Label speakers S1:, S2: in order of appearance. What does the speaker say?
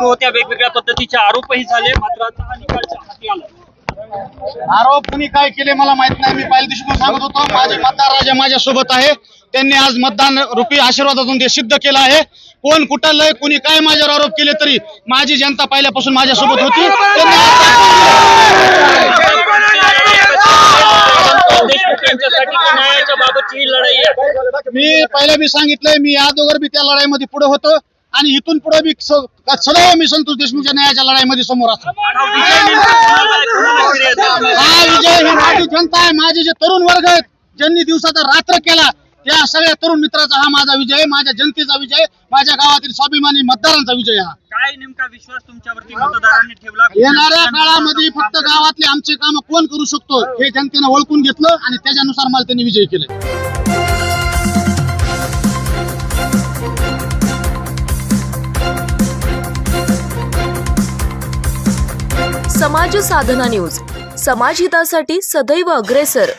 S1: होत्या वेगवेगळ्या पद्धतीचे आरोपही झाले, मात्र आता हा निकाल हाती आला।
S2: आरोप कुणी काय केले मला माहित नाही। मी पहिल्या दिवशी सांगत होतो माझे मतदार राजा माझ्या सोबत आहे। त्यांनी आज मतदान रूपी आशीर्वादातून ते सिद्ध केलं आहे। कोण कुठं लय कुणी काय माझ्यावर आरोप केले तरी माझी जनता पहिल्यापासून माझ्या सोबत होती।
S1: न्यायाच्या बाबतची ही लढाई आहे।
S2: मी पहिल्या बी सांगितलंय, मी या दोघर बी त्या लढाईमध्ये पुढे होतो आणि इथून पुढे बी सदैव मी संतोष देशमुखच्या न्यायाच्या लढाईमध्ये समोर असतो। हा विजय ही माझी जनता आहे, माझे जे तरुण वर्ग आहेत ज्यांनी दिवसाचा रात्र केला त्या सगळ्या तरुण मित्राचा हा माझा विजय आहे, माझ्या जनतेचा विजय, माझ्या गावातील स्वाभिमानी मतदारांचा विजय। हा
S1: काय नेमका विश्वास तुमच्यावरती मतदारांनी ठेवला?
S2: येणाऱ्या काळामध्ये फक्त गावातले आमचे काम कोण करू शकतो हे जनतेने ओळखून घेतलं आणि त्याच्यानुसार मला त्यांनी विजय केले।
S3: समाज साधना न्यूज, समाजहितासाठी सदैव अग्रेसर।